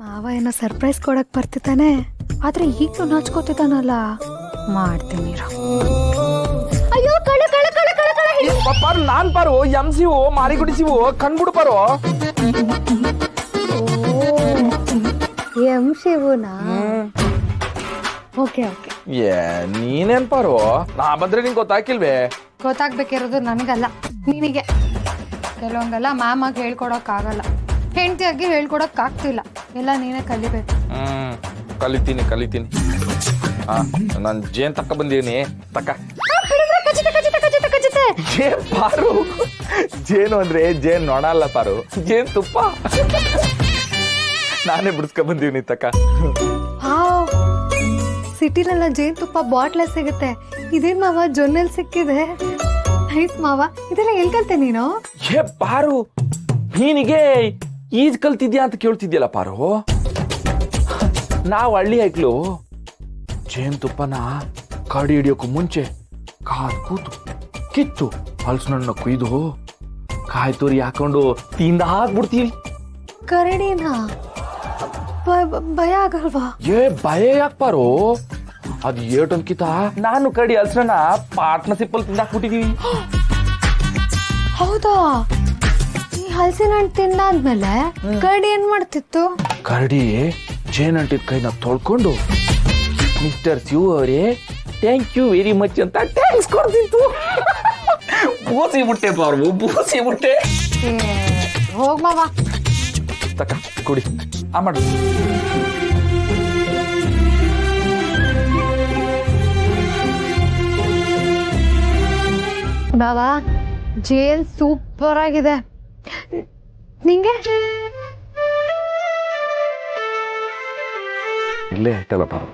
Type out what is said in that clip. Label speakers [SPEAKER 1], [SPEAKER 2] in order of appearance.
[SPEAKER 1] ಮಾವ ಏನೋ ಸರ್ಪ್ರೈಸ್ ಕೊಡಕ್ ಬರ್ತಿದ್ದಾನೆ, ಆದ್ರೆ ಈಗ್ಲೂ ನಾಚ್ಕೋತಿದ್ದಾನಲ್ಲ. ಮಾಡ್ತೀನಿ ಇರು. ಅಯ್ಯೋ ಕಳ ಕಳ ಕಳ ಕಳ ಕಳ
[SPEAKER 2] ಪಾರು ನಾನ್ ಪಾರು ಎಂಸಿವು ಮಾರಿ ಗುಡಿಸಿವು ಕಣ್ಬಿಡು ಪಾರು.
[SPEAKER 1] ಎಂ ಶಿವುನಾ? Okay okay.
[SPEAKER 2] ನೀನೇನ್ ಪಾರು, ನಾ ಬಂದ್ರೆ ನಿಂಗೆ ಗೊತ್ತಾಕಿಲ್ವೇ?
[SPEAKER 1] ಗೊತ್ತಾಗ್ಬೇಕಿರೋದು ನನಗಲ್ಲ, ನಿನಗೆ. ಕೆಲವೊಂದೆಲ್ಲ ಮ್ಯಾಮಾಗಿ ಹೇಳ್ಕೊಡಕ್ಕಾಗಲ್ಲ, ಹೆಂಡತಿಯಾಗಿ ಹೇಳ್ಕೊಡಕ್ಕಾಗ್ತಿಲ್ಲ. ಎಲ್ಲ ನೀನೇ ಕಲಿಬೇಕು.
[SPEAKER 2] ಕಲಿತೀನಿ ಕಲಿತೀನಿ. ನಾನ್ ಜೇನ್ ತಕ್ಕ ಬಂದೀನಿ. ತಕ್ಕ ಪಾರು, ಜೇನು ಅಂದ್ರೆ ಜೇನ್ ನೊಣ ಅಲ್ಲ ಪಾರು, ಜೇನ್ ತುಪ್ಪ. ನಾನೇ ಬಿಡಿಸ್ಕೊ ಬಂದೀನಿ ತಕ್ಕ.
[SPEAKER 1] ಸಿಟಿಲೆಲ್ಲ ಜೇನುತುಪ್ಪ ಬಾಟ್ಲೆ ಸಿಗುತ್ತೆ, ಇದೇನ್ ಮಾವ ಜೊನ್ನೆಲ್ ಸಿಕ್ಕಿದೆ. ನೈಸ್ ಮಾವ, ಇದೆಲ್ಲ ಎಲ್ಲಿ ಕಲ್ತೆ ನೀನು?
[SPEAKER 2] ಪಾರು, ನೀನಿಗೆ ಈಜ್ ಕಲ್ತಿದ್ಯಾ ಅಂತ ಕೇಳ್ತಿದ್ಯಲ್ಲ ಪಾರು. ನಾವು ಹಳ್ಳಿ ಐಕ್ಲು ಜೇನುತುಪ್ಪನ ಕಡಿ ಹಿಡಿಯೋಕು ಮುಂಚೆ ಕಾದ್ ಕೂತು ಕಿತ್ತು ಹಲ್ಸನನ್ನ ಕುಯ್ದು ಕಾಯಿ ತುರಿ ಹಾಕೊಂಡು ತಿಂದ ಹಾಕ್ಬಿಡ್ತೀವಿ.
[SPEAKER 1] ಕರಡಿನ ಭಯ ಆಗಲ್ವಾ?
[SPEAKER 2] ಭಯ ಯಾಕೆ ಪಾರು, ಅದು ಏಟೊಂದ್ಕಿತ ನಾನು ಕಡಿ ಹಲ್ಸನ ಪಾರ್ಟ್ನರ್ಶಿಪ್ ತಿಂದ ಹಾಕ್ಬಿಟ್ಟಿದೀವಿ.
[SPEAKER 1] ಹೌದಾ? ಈ ಹಲಸಿನ ಹಣ್ಣು ತಿಂದಾದ್ಮೇಲೆ ಕರಡಿ ಏನ್ ಮಾಡ್ತಿತ್ತು?
[SPEAKER 2] ಕರಡಿ ಜೇನಂಟಿದ ಕೈನ ತೊಳ್ಕೊಂಡು ಮಿಸ್ಟರ್ ಶಿವ ಅವರೇ ಥ್ಯಾಂಕ್ ಯು ವೆರಿ ಮಚ್ ಅಂತ ಥ್ಯಾಂಕ್ಸ್ ಕೊಡ್ತಿತ್ತು. ಬೂಸಿ ಬಿಟ್ಟೆ ಪಾರು, ಬೂಸಿ ಬಿಟ್ಟೆ.
[SPEAKER 1] ಹೋಗ್ ಮಾವ,
[SPEAKER 2] ತಕ್ಕ ಕುಡಿ. ಮಾಡು.
[SPEAKER 1] ಬಾಬಾ ಜೇಲ್ ಸೂಪರ್ ಆಗಿದೆ. ನಿಂಗೆ?
[SPEAKER 2] ಇಲ್ಲೇ ಐತಲ್ಲ ಪಾರು.